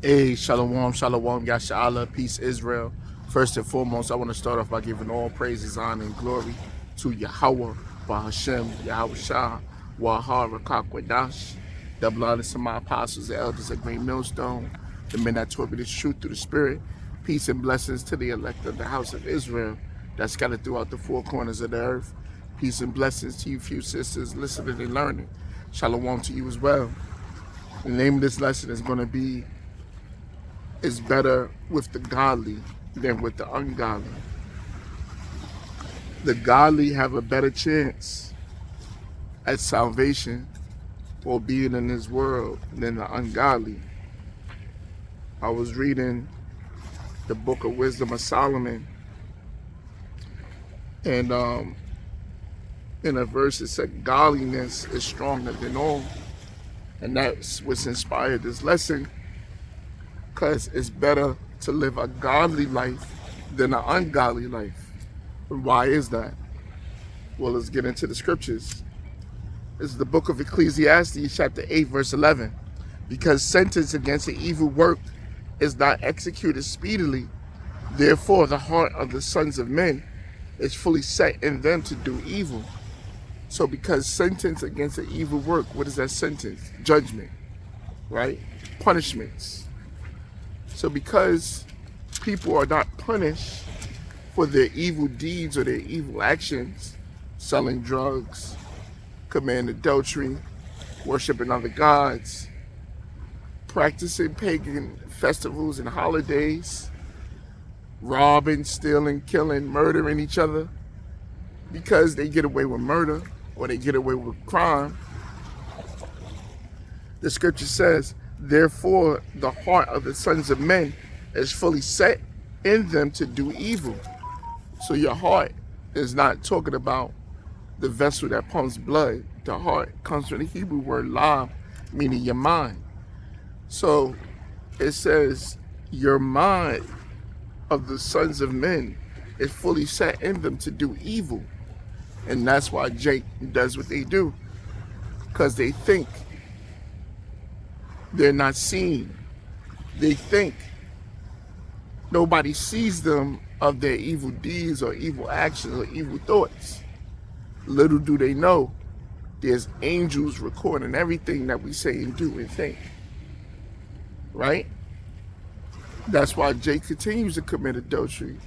Hey, shalom, shalom, yashala, peace, Israel. First and foremost, I want to start off by giving all praises, honor, and glory to Yahweh, Bahashem, Yahweh Shah, Wahar, Rakakwadash. Double honor to my apostles, the elders at Great Millstone, the men that taught me the truth through the Spirit. Peace and blessings to the elect of the house of Israel that's scattered throughout the four corners of the earth. Peace and blessings to you, few sisters, listening and learning. Shalom to you as well. The name of this lesson is going to be is better with the godly than with the ungodly. The godly have a better chance at salvation or being in this world than the ungodly. I was reading the book of Wisdom of Solomon, and in a verse it said, godliness is stronger than all. And that's what's inspired this lesson, because it's better to live a godly life than an ungodly life. Why is that? Well, let's get into the scriptures. This is the book of Ecclesiastes, chapter 8, verse 11. Because sentence against an evil work is not executed speedily, therefore the heart of the sons of men is fully set in them to do evil. So because sentence against an evil work, what is that sentence? Judgment, right? Punishments. So because people are not punished for their evil deeds or their evil actions, selling drugs, committing adultery, worshiping other gods, practicing pagan festivals and holidays, robbing, stealing, killing, murdering each other, because they get away with murder or they get away with crime, the scripture says, therefore the heart of the sons of men is fully set in them to do evil. So your heart is not talking about the vessel that pumps blood. The heart comes from the Hebrew word lab, meaning your mind. So it says your mind of the sons of men is fully set in them to do evil. And that's why Jake does what they do, because they think they're not seen. They think nobody sees them of their evil deeds or evil actions or evil thoughts. Little do they know, there's angels recording everything that we say and do and think. Right? That's why Jake continues to commit adultery,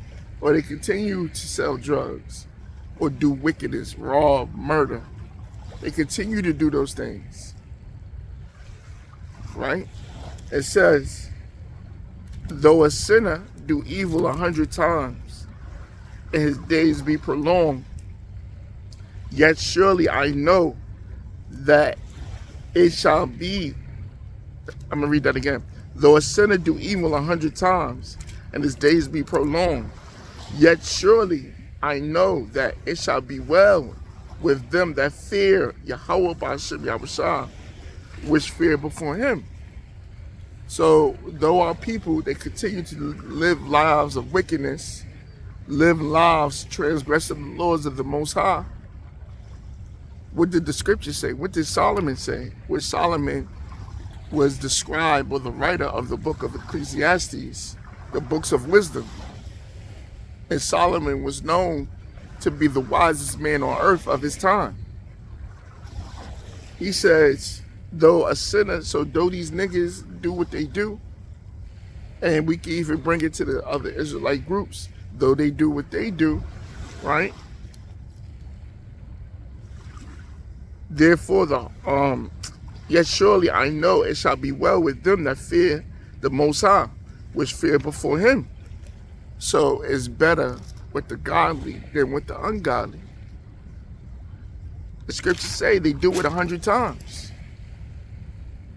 or they continue to sell drugs, or do wickedness, rob, murder. They continue to do those things. Right? It says, though a sinner do evil 100 times, and his days be prolonged, yet surely I know that it shall be, I'm going to read that again. Though a sinner do evil 100 times, and his days be prolonged, yet surely I know that it shall be well with them that fear Yahweh Ba'ashem Yahushua, which fear before him. So though our people, they continue to live lives of wickedness, live lives transgressing the laws of the Most High, what did the scripture say? What did Solomon say? What Solomon was the scribe or the writer of the book of Ecclesiastes, the books of wisdom. And Solomon was known to be the wisest man on earth of his time. He says, though a sinner, so though these niggas do what they do, and we can even bring it to the other Israelite groups, though they do what they do, right? Therefore, yet surely I know it shall be well with them that fear the Most High, which fear before him. So it's better with the godly than with the ungodly. The scriptures say they do it 100 times.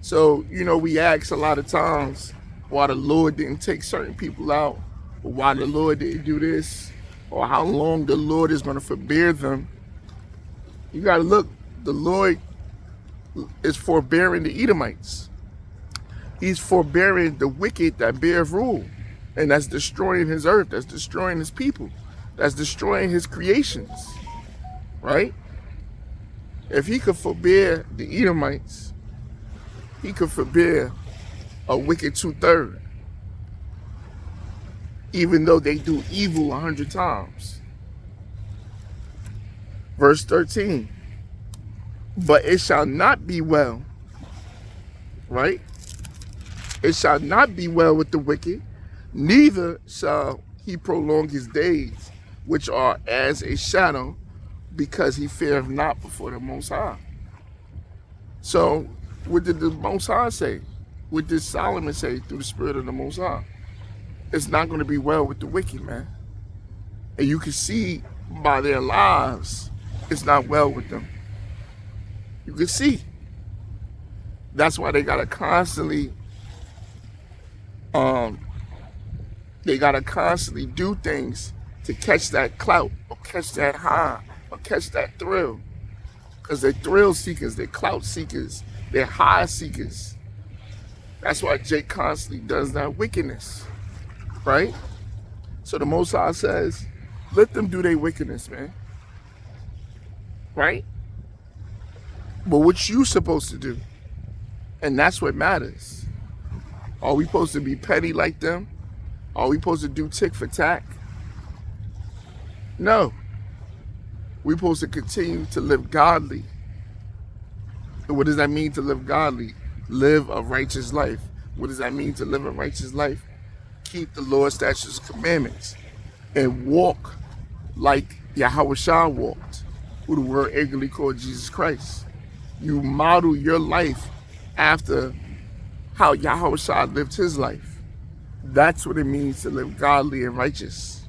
So, we ask a lot of times why the Lord didn't take certain people out, or why the Lord didn't do this, or how long the Lord is going to forbear them. You got to look, the Lord is forbearing the Edomites. He's forbearing the wicked that bear rule. And that's destroying his earth. That's destroying his people. That's destroying his creations. Right? If he could forbear the Edomites, he could forbear a wicked 2/3, even though they do evil 100 times. Verse 13, but it shall not be well, right? It shall not be well with the wicked, neither shall he prolong his days, which are as a shadow, because he feareth not before the Most High. So what did the Most High say? What did Solomon say through the Spirit of the Most High? It's not going to be well with the wicked, man. And you can see by their lives, it's not well with them. You can see. That's why they got to constantly do things to catch that clout or catch that high or catch that thrill. Because they're thrill seekers, they're clout seekers, they're high seekers. That's why Jake constantly does that wickedness, right? So the Most High says, let them do their wickedness, man. Right? But what you supposed to do? And that's what matters. Are we supposed to be petty like them? Are we supposed to do tick for tack? No. We're supposed to continue to live godly. And what does that mean to live godly? Live a righteous life. What does that mean to live a righteous life? Keep the Lord's statutes and commandments and walk like Yahushua walked, who the word ignorantly called Jesus Christ. You model your life after how Yahushua lived his life. That's what it means to live godly and righteous.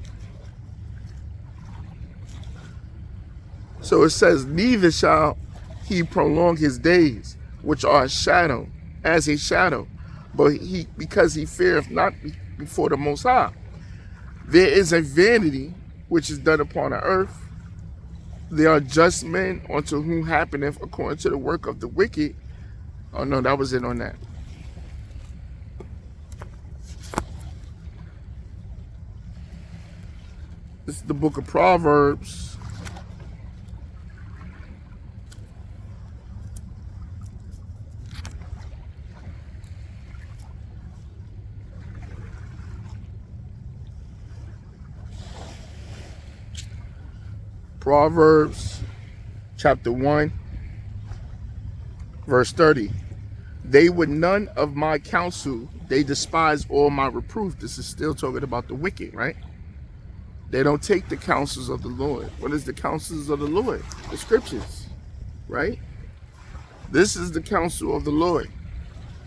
So it says, neither shall he prolong his days, which are a shadow, as a shadow, but because he feareth not before the Most High. There is a vanity which is done upon the earth. There are just men unto whom happeneth according to the work of the wicked. Oh no, that was it on that. This is the book of Proverbs. Proverbs chapter 1, verse 30. They would none of my counsel, they despise all my reproof. This is still talking about the wicked, right? They don't take the counsels of the Lord. What is the counsels of the Lord? The scriptures, right? This is the counsel of the Lord,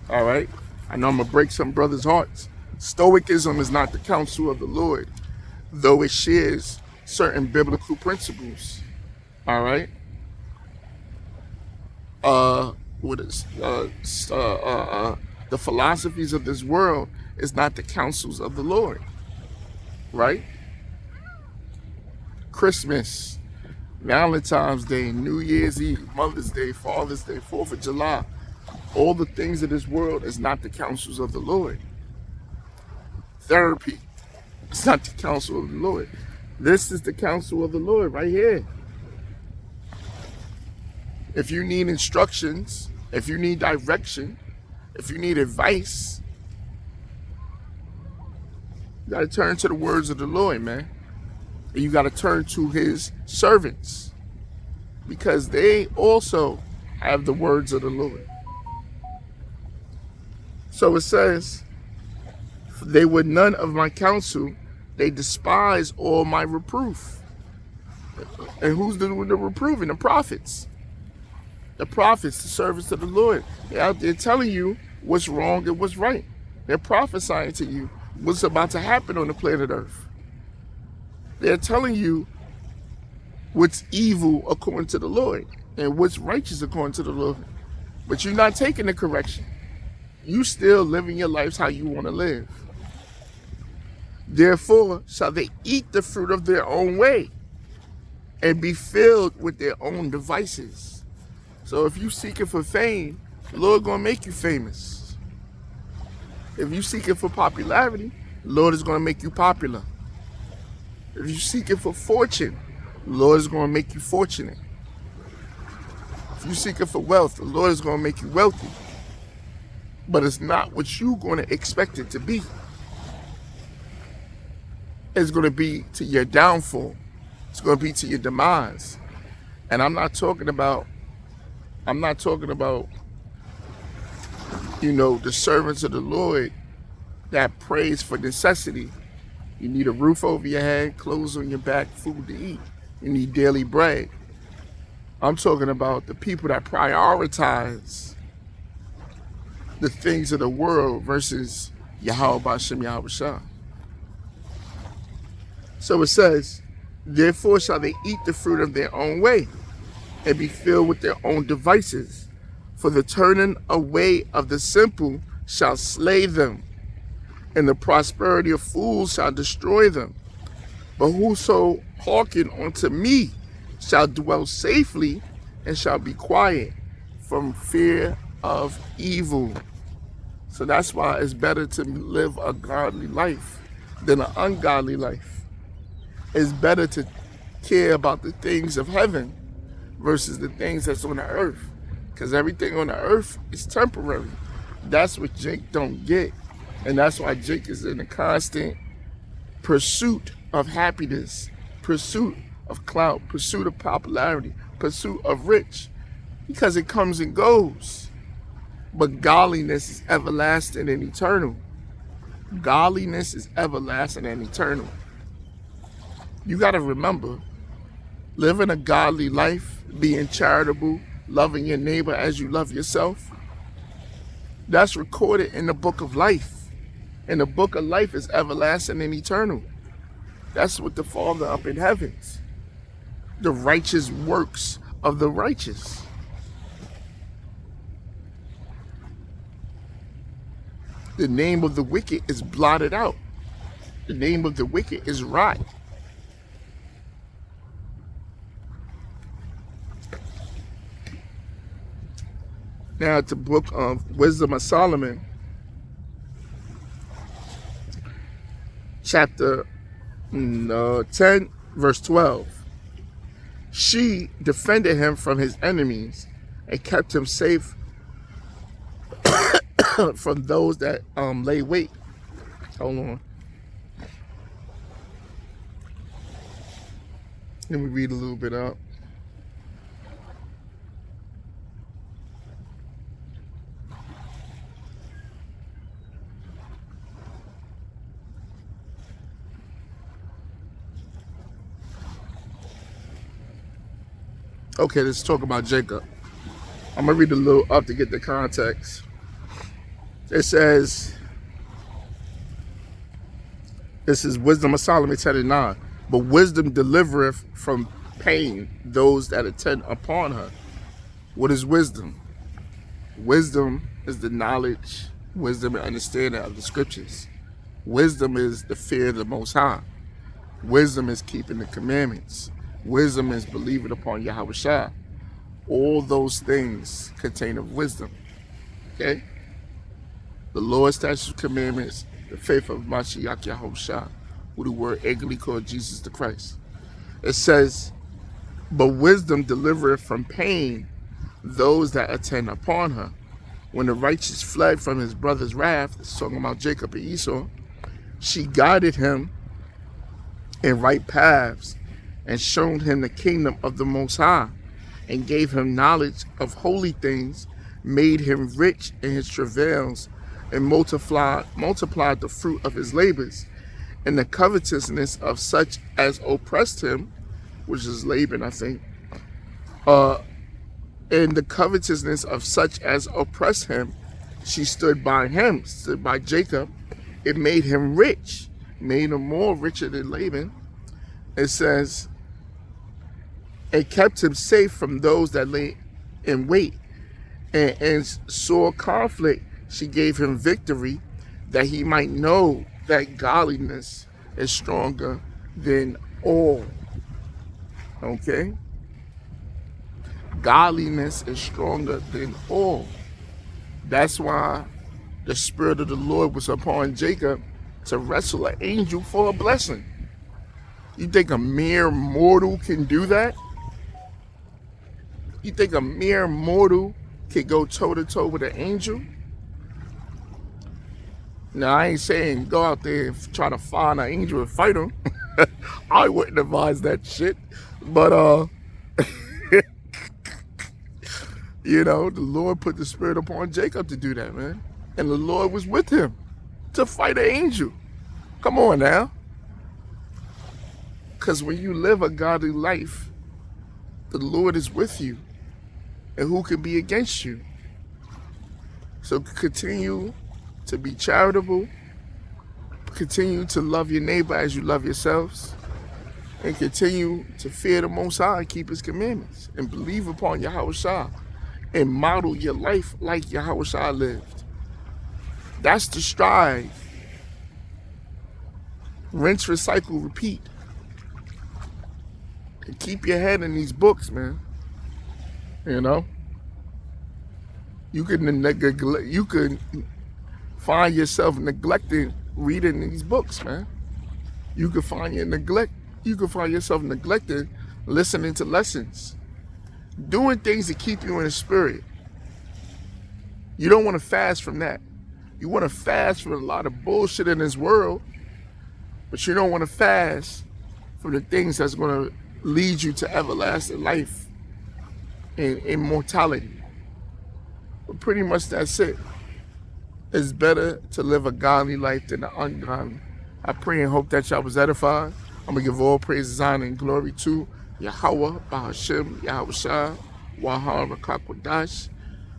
all right? I know I'm going to break some brothers' hearts. Stoicism is not the counsel of the Lord, though it shares certain biblical principles, all right? The philosophies of this world is not the counsels of the Lord, right? Christmas, Valentine's Day, New Year's Eve, Mother's Day, Father's Day, 4th of July, all the things of this world is not the counsels of the Lord. Therapy, it's not the counsel of the Lord. This is the counsel of the Lord right here. If you need instructions, if you need direction, if you need advice, you got to turn to the words of the Lord, man. And you got to turn to his servants, because they also have the words of the Lord. So it says, they would none of my counsel, they despise all my reproof. And who's doing the reproving? The prophets. The prophets, the servants of the Lord. They're out there telling you what's wrong and what's right. They're prophesying to you what's about to happen on the planet Earth. They're telling you what's evil according to the Lord and what's righteous according to the Lord. But you're not taking the correction. You still living your lives how you want to live. Therefore shall they eat the fruit of their own way and be filled with their own devices. So if you seeking for fame, the Lord gonna make you famous. If you seeking for popularity, the Lord is gonna make you popular. If you seeking for fortune, the Lord is gonna make you fortunate. If you seeking for wealth, the Lord is gonna make you wealthy. but it's not what you're going to expect it to be. It's going to be to your downfall. It's going to be to your demise. And I'm not talking about, the servants of the Lord that prays for necessity. You need a roof over your head, clothes on your back, food to eat. You need daily bread. I'm talking about the people that prioritize the things of the world versus Yahweh B'Shem Yahweh Shah. So it says, therefore shall they eat the fruit of their own way and be filled with their own devices. For the turning away of the simple shall slay them, and the prosperity of fools shall destroy them. But whoso hearken unto me shall dwell safely and shall be quiet from fear of evil. So that's why it's better to live a godly life than an ungodly life. It's better to care about the things of heaven versus the things that's on the earth. Because everything on the earth is temporary. That's what Jake don't get. And that's why Jake is in a constant pursuit of happiness, pursuit of clout, pursuit of popularity, pursuit of rich. Because it comes and goes. But godliness is everlasting and eternal. Godliness is everlasting and eternal. You got to remember, living a godly life, being charitable, loving your neighbor as you love yourself, that's recorded in the book of life. And the book of life is everlasting and eternal. That's what the Father up in heavens. The righteous works of the righteous. The name of the wicked is blotted out. The name of the wicked is rot. Now at the book of Wisdom of Solomon, chapter 10, verse 12. She defended him from his enemies and kept him safe from those that lay wait. Hold on. Let me read a little bit up. Okay, let's talk about Jacob. I'm going to read a little up to get the context. It says, this is Wisdom of Solomon 10:9. But wisdom delivereth from pain those that attend upon her. What is wisdom? Wisdom is the knowledge, wisdom and understanding of the scriptures. Wisdom is the fear of the Most High. Wisdom is keeping the commandments. Wisdom is believing upon Yahweh Shah. All those things contain of wisdom. Okay? The Lord's statutes, commandments, the faith of Mashiach Yahweh Shah, with the word egally called Jesus the Christ. It says, but wisdom delivereth from pain those that attend upon her. When the righteous fled from his brother's wrath, it's talking about Jacob and Esau, she guided him in right paths and shown him the kingdom of the Most High, and gave him knowledge of holy things, made him rich in his travails, and multiplied the fruit of his labors. And the covetousness of such as oppressed him, which is Laban, I think, and the covetousness of such as oppressed him, she stood by him, stood by Jacob. It made him rich, made him more richer than Laban. It says, and kept him safe from those that lay in wait. And saw conflict, she gave him victory, that he might know that godliness is stronger than all. Okay? Godliness is stronger than all. That's why the Spirit of the Lord was upon Jacob to wrestle an angel for a blessing. You think a mere mortal can do that? You think a mere mortal can go toe-to-toe with an angel? Now, I ain't saying go out there and try to find an angel and fight him. I wouldn't advise that shit. But, you know, the Lord put the spirit upon Jacob to do that, man. And the Lord was with him to fight an angel. Come on now. Because when you live a godly life, the Lord is with you. And who can be against you? So continue to be charitable. Continue to love your neighbor as you love yourselves. And continue to fear the Most High and keep His commandments. And believe upon Yahushua. And model your life like Yahushua lived. That's the strive. Rinse, recycle, repeat. And keep your head in these books, man. You know? You could find yourself neglecting reading these books, man. You could find yourself neglecting listening to lessons. Doing things to keep you in the spirit. You don't want to fast from that. You want to fast from a lot of bullshit in this world, but you don't want to fast from the things that's going to lead you to everlasting life and immortality. But pretty much that's it. It's better to live a godly life than an ungodly. I pray and hope that y'all was edified. I'm going to give all praises, honor, and glory to Yahweh, Bahashim, Yahushua, Wahar, Rakakwadash.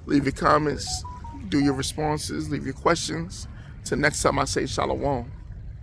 Leave your comments, do your responses, leave your questions. Till next time I say Shalom.